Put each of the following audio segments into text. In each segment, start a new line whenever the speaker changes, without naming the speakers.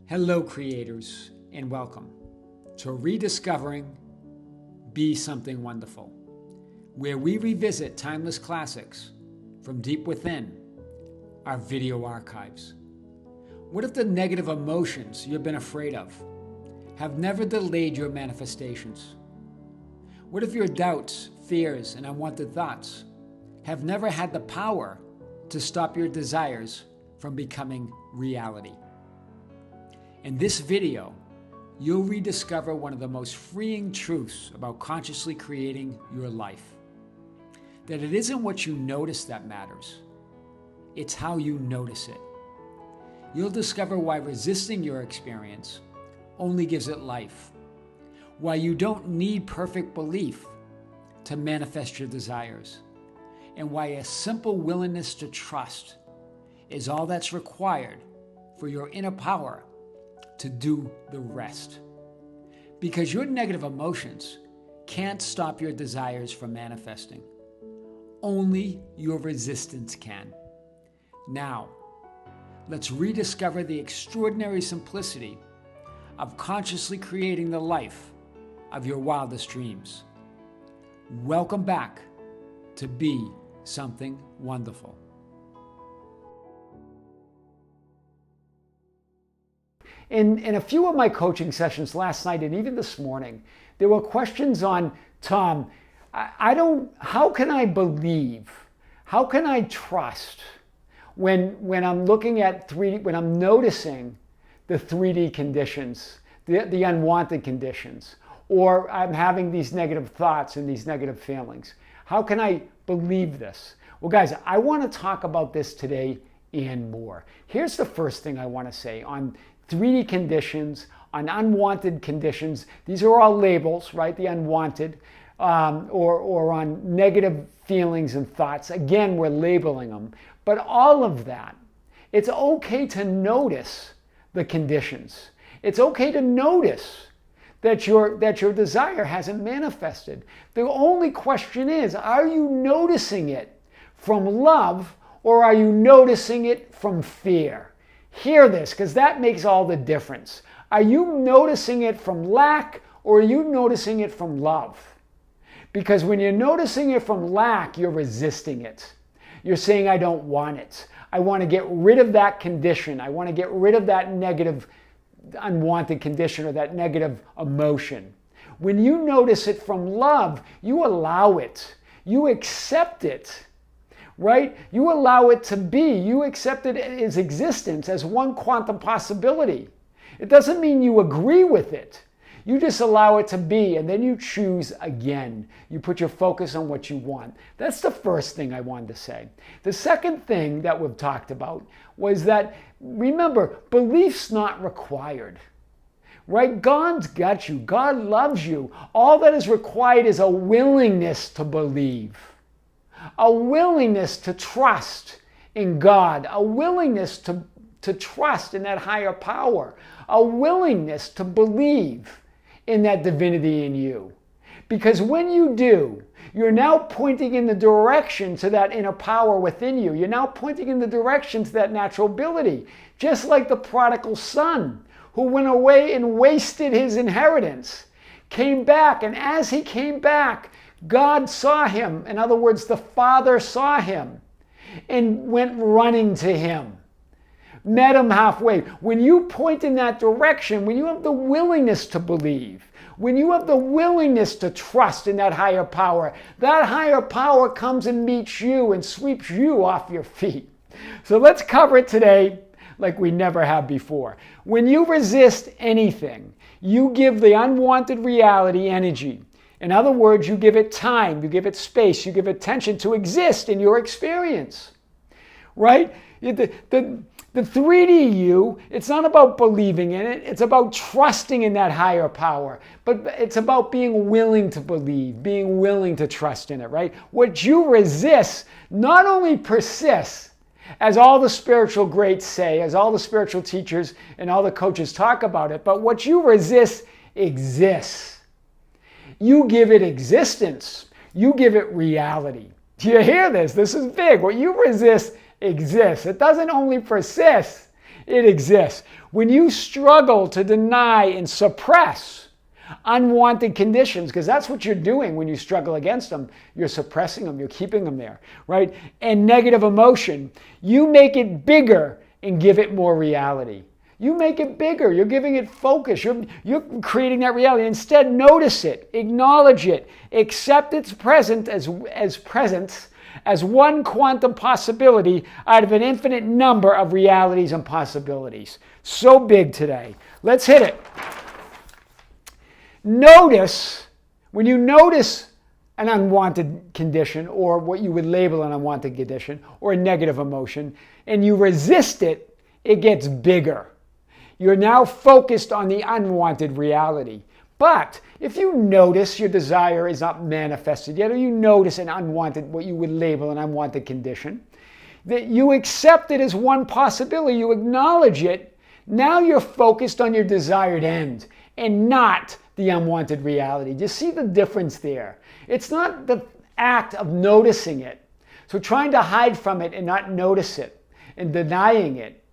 Hello, creators, and welcome to Rediscovering Be Something Wonderful, where we revisit timeless classics from deep within our video archives. What if the negative emotions you've been afraid of have never delayed your manifestations? What if your doubts, fears, and unwanted thoughts have never had the power to stop your desires from becoming reality? In this video, you'll rediscover one of the most freeing truths about consciously creating your life. That it isn't what you notice that matters. It's how you notice it. You'll discover why resisting your experience only gives it life. Why you don't need perfect belief to manifest your desires. And why a simple willingness to trust is all that's required for your inner power to do the rest. Because your negative emotions can't stop your desires from manifesting. Only your resistance can. Now, let's rediscover the extraordinary simplicity of consciously creating the life of your wildest dreams. Welcome back to Be Something Wonderful. In a few of my coaching sessions last night and even this morning, there were questions on, Tom, how can I believe? How can I trust when I'm looking at 3D, when I'm noticing the 3D conditions, the unwanted conditions, or I'm having these negative thoughts and these negative feelings? How can I believe this? Well, guys, I want to talk about this today and more. Here's the first thing I want to say on 3D conditions, on unwanted conditions. These are all labels, right? The unwanted, or on negative feelings and thoughts. Again, we're labeling them. But all of that, it's okay to notice the conditions. It's okay to notice that your desire hasn't manifested. The only question is, are you noticing it from love or are you noticing it from fear? Hear this, because that makes all the difference. Are you noticing it from lack or are you noticing it from love? Because when you're noticing it from lack, you're resisting it. You're saying, I don't want it. I want to get rid of that condition. I want to get rid of that negative, unwanted condition or that negative emotion. When you notice it from love, you allow it. You accept it. Right? You allow it to be. You accept it as existence, as one quantum possibility. It doesn't mean you agree with it. You just allow it to be, and then you choose again. You put your focus on what you want. That's the first thing I wanted to say. The second thing that we've talked about was that, remember, belief's not required. Right? God's got you. God loves you. All that is required is a willingness to believe. A willingness to trust in God, a willingness to trust in that higher power, a willingness to believe in that divinity in you. Because when you do, you're now pointing in the direction to that inner power within you. You're now pointing in the direction to that natural ability. Just like the prodigal son who went away and wasted his inheritance, came back, and as he came back, God saw him. In other words, the Father saw him and went running to him, met him halfway. When you point in that direction, when you have the willingness to believe, when you have the willingness to trust in that higher power comes and meets you and sweeps you off your feet. So let's cover it today like we never have before. When you resist anything, you give the unwanted reality energy. In other words, you give it time, you give it space, you give it attention to exist in your experience, right? The 3D you, it's not about believing in it, it's about trusting in that higher power, but it's about being willing to believe, being willing to trust in it, right? What you resist not only persists, as all the spiritual greats say, as all the spiritual teachers and all the coaches talk about it, but what you resist exists. You give it existence. You give it reality. Do you hear this? This is big. What you resist exists. It doesn't only persist, It exists. When you struggle to deny and suppress unwanted conditions, because that's what you're doing when you struggle against them, you're suppressing them, you're keeping them there, right? And negative emotion, you make it bigger and give it more reality. You make it bigger. You're giving it focus. You're creating that reality. Instead, notice it, acknowledge it, accept its presence as one quantum possibility out of an infinite number of realities and possibilities. So big today. Let's hit it. Notice, when you notice an unwanted condition, or what you would label an unwanted condition, or a negative emotion, and you resist it, it gets bigger. You're now focused on the unwanted reality. But if you notice your desire is not manifested yet, or you notice an unwanted, what you would label an unwanted condition, that you accept it as one possibility, you acknowledge it, now you're focused on your desired end and not the unwanted reality. Do you see the difference there? It's not the act of noticing it. So trying to hide from it and not notice it and denying it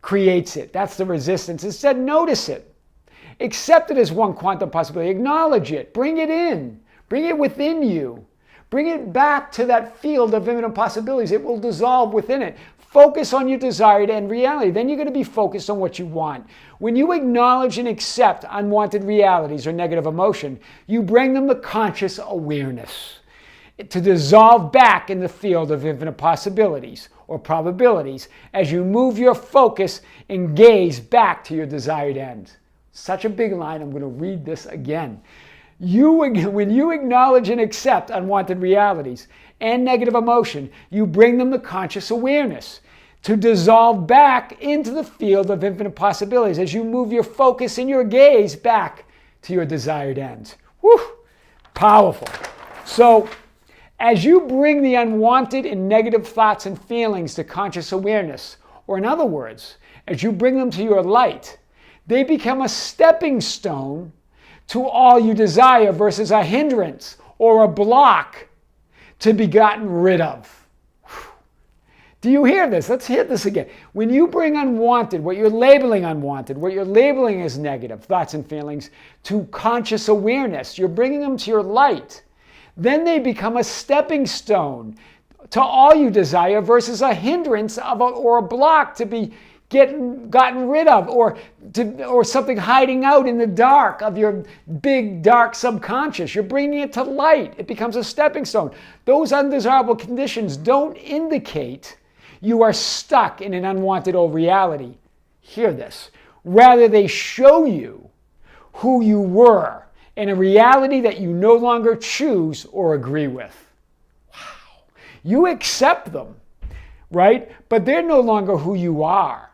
creates it. That's the resistance. Instead, notice it. Accept it as one quantum possibility. Acknowledge it. Bring it in. Bring it within you. Bring it back to that field of infinite possibilities. It will dissolve within it. Focus on your desired end reality. Then you're going to be focused on what you want. When you acknowledge and accept unwanted realities or negative emotion, you bring them to conscious awareness to dissolve back in the field of infinite possibilities or probabilities as you move your focus and gaze back to your desired end. Such a big line. I'm going to read this again. When you acknowledge and accept unwanted realities and negative emotion, you bring them to conscious awareness to dissolve back into the field of infinite possibilities as you move your focus and your gaze back to your desired end. Whew! Powerful. So, as you bring the unwanted and negative thoughts and feelings to conscious awareness, or in other words, as you bring them to your light, they become a stepping stone to all you desire versus a hindrance or a block to be gotten rid of. Do you hear this? Let's hear this again. When you bring unwanted, what you're labeling as negative thoughts and feelings, to conscious awareness, you're bringing them to your light. Then they become a stepping stone to all you desire versus a hindrance or a block to be gotten rid of, or something hiding out in the dark of your big dark subconscious. You're bringing it to light. It becomes a stepping stone. Those undesirable conditions don't indicate you are stuck in an unwanted old reality. Hear this. Rather, they show you who you were in a reality that you no longer choose or agree with. Wow. You accept them, right? But they're no longer who you are,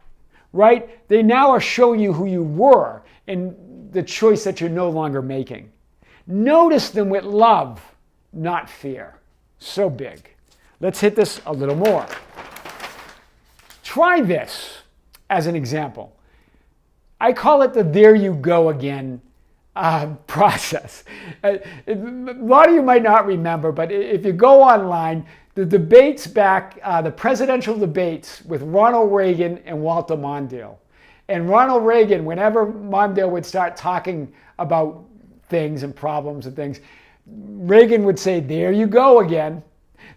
right? They now are showing you who you were in the choice that you're no longer making. Notice them with love, not fear. So big. Let's hit this a little more. Try this as an example. I call it the there you go again process. A lot of you might not remember, but if you go online, the debates back, the presidential debates with Ronald Reagan and Walter Mondale. And Ronald Reagan, whenever Mondale would start talking about things and problems and things, Reagan would say, there you go again.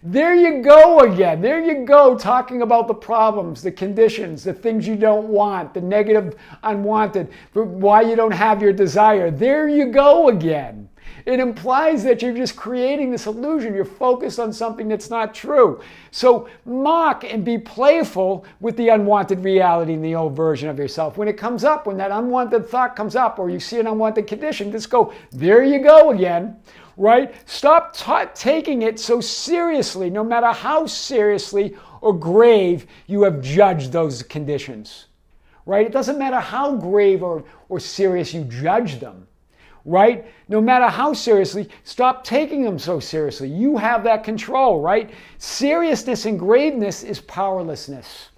There you go again. There you go, talking about the problems, the conditions, the things you don't want, the negative, unwanted, why you don't have your desire. There you go again. It implies that you're just creating this illusion. You're focused on something that's not true. So mock and be playful with the unwanted reality in the old version of yourself. When it comes up, when that unwanted thought comes up, or you see an unwanted condition, just go, there you go again. Right? Stop taking it so seriously, no matter how seriously or grave you have judged those conditions. Right? It doesn't matter how grave or serious you judge them. Right? No matter how seriously, stop taking them so seriously. You have that control, right? Seriousness and graveness is powerlessness.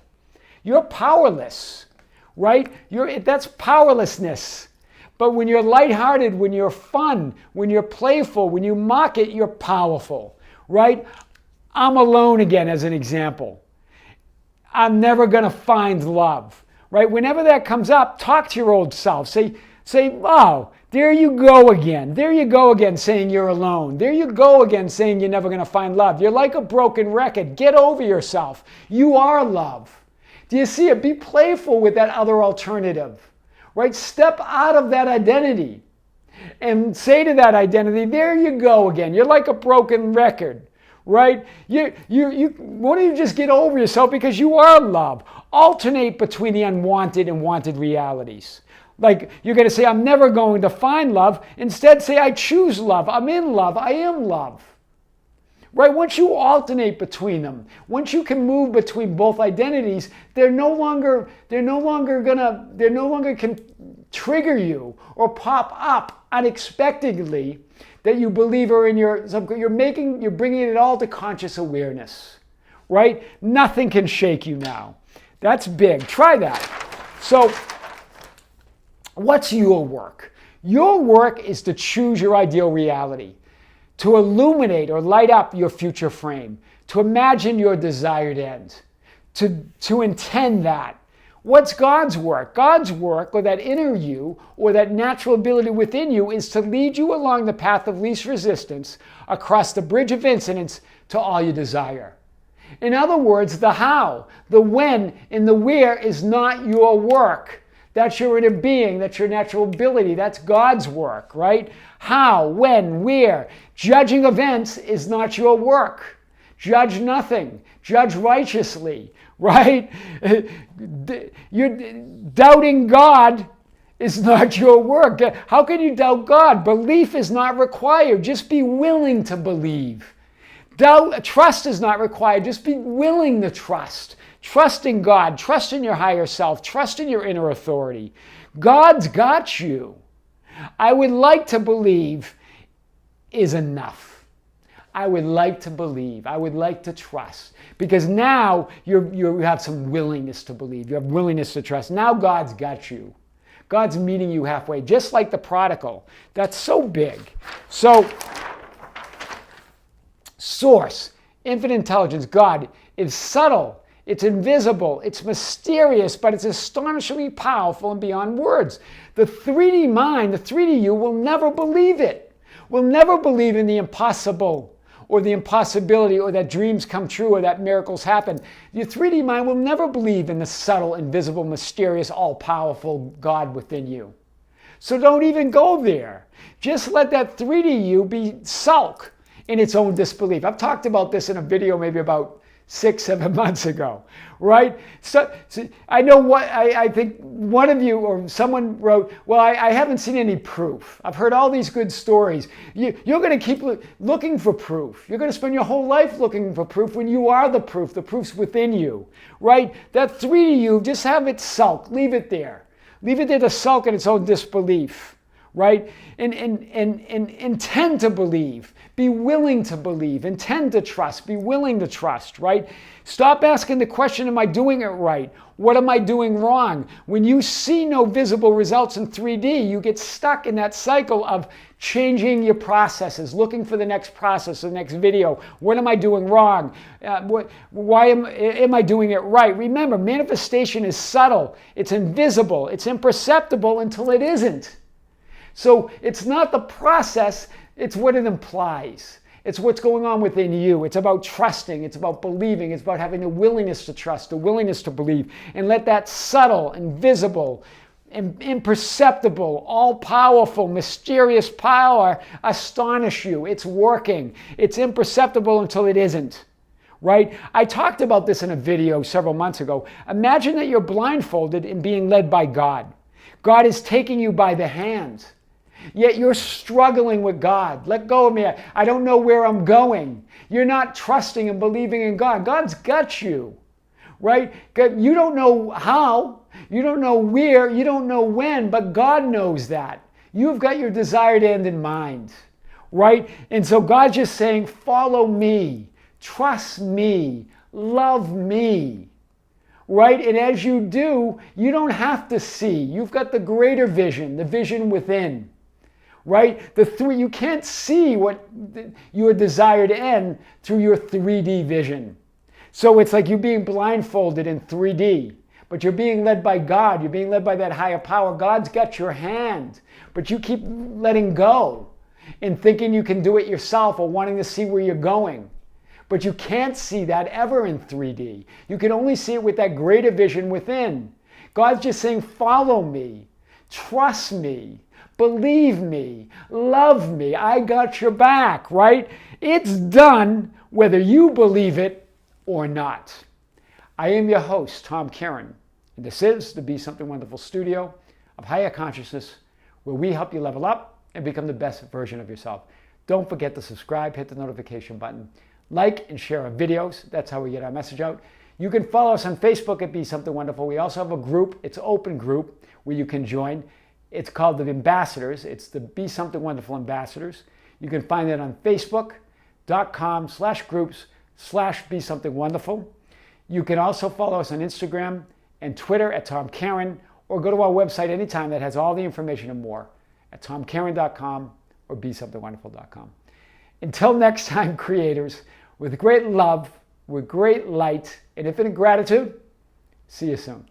You're powerless, right? That's powerlessness. But when you're lighthearted, when you're fun, when you're playful, when you mock it, you're powerful, right? I'm alone again as an example. I'm never going to find love, right? Whenever that comes up, talk to your old self. Say, oh, there you go again. There you go again saying you're alone. There you go again saying you're never going to find love. You're like a broken record. Get over yourself. You are love. Do you see it? Be playful with that other alternative, right? Step out of that identity and say to that identity, there you go again. You're like a broken record, right? Why don't you just get over yourself because you are love? Alternate between the unwanted and wanted realities. Like you're going to say, I'm never going to find love. Instead, say, I choose love. I'm in love. I am love. Right? Once you alternate between them, once you can move between both identities, they're no longer can trigger you or pop up unexpectedly that you believe are in you're bringing it all to conscious awareness. Right? Nothing can shake you now. That's big. Try that. So, what's your work? Your work is to choose your ideal reality, to illuminate or light up your future frame, to imagine your desired end, to intend that. What's God's work? God's work, or that inner you, or that natural ability within you, is to lead you along the path of least resistance across the bridge of incidence to all you desire. In other words, the how, the when, and the where is not your work. That's your inner being. That's your natural ability. That's God's work, right? How, when, where. Judging events is not your work. Judge nothing. Judge righteously, right? You're doubting God is not your work. How can you doubt God? Belief is not required. Just be willing to believe. Trust is not required. Just be willing to trust. Trust in God, trust in your higher self, trust in your inner authority. God's got you. I would like to believe is enough. I would like to believe. I would like to trust. Because now you have some willingness to believe. You have willingness to trust. Now God's got you. God's meeting you halfway, just like the prodigal. That's so big. So, Source, infinite intelligence, God, is subtle. It's invisible, it's mysterious, but it's astonishingly powerful and beyond words. The 3D mind, the 3D you, will never believe it. Will never believe in the impossible or the impossibility or that dreams come true or that miracles happen. Your 3D mind will never believe in the subtle, invisible, mysterious, all-powerful God within you. So don't even go there. Just let that 3D you be sulk in its own disbelief. I've talked about this in a video maybe about 6-7 months ago, right? So I know what I think one of you or someone wrote, well, I haven't seen any proof. I've heard all these good stories. You're going to keep looking for proof. You're going to spend your whole life looking for proof when you are the proof. The proof's within you, right? That 3D you, just have it sulk. Leave it there. Leave it there to sulk in its own disbelief, right? And intend to believe. Be willing to believe, intend to trust, be willing to trust, right? Stop asking the question, am I doing it right? What am I doing wrong? When you see no visible results in 3D, you get stuck in that cycle of changing your processes, looking for the next process, the next video. What am I doing wrong? Why am I doing it right? Remember, manifestation is subtle, it's invisible, it's imperceptible until it isn't. So it's not the process, it's what it implies. It's what's going on within you. It's about trusting. It's about believing. It's about having the willingness to trust, the willingness to believe. And let that subtle, invisible, imperceptible, all-powerful, mysterious power astonish you. It's working. It's imperceptible until it isn't. Right? I talked about this in a video several months ago. Imagine that you're blindfolded and being led by God. God is taking you by the hand. Yet you're struggling with God. Let go of me. I don't know where I'm going. You're not trusting and believing in God. God's got you, right? You don't know how, you don't know where, you don't know when, but God knows that. You've got your desired end in mind, right? And so God's just saying, follow me, trust me, love me. Right? And as you do, you don't have to see. You've got the greater vision, the vision within. Right? You can't see what your desired end through your 3D vision. So it's like you being blindfolded in 3D. but you're being led by God. You're being led by that higher power. God's got your hand, but you keep letting go and thinking you can do it yourself or wanting to see where you're going. But you can't see that ever in 3D. You can only see it with that greater vision within. God's just saying, follow me, trust me, believe me, love me. I got your back, right? It's done whether you believe it or not. I am your host, Tom Kearin, and this is the Be Something Wonderful studio of higher consciousness, where we help you level up and become the best version of yourself. Don't forget to subscribe, hit the notification button, like and share our videos. That's how we get our message out. You can follow us on Facebook at Be Something Wonderful. We also have a group. It's an open group where you can join. It's called the Ambassadors. It's the Be Something Wonderful Ambassadors. You can find it on Facebook.com/groups/Be Something Wonderful. You can also follow us on Instagram and Twitter at Tom Kearin, or go to our website anytime that has all the information and more at tomkearin.com or besomethingwonderful.com. Until next time, creators, with great love, with great light, and infinite gratitude, see you soon.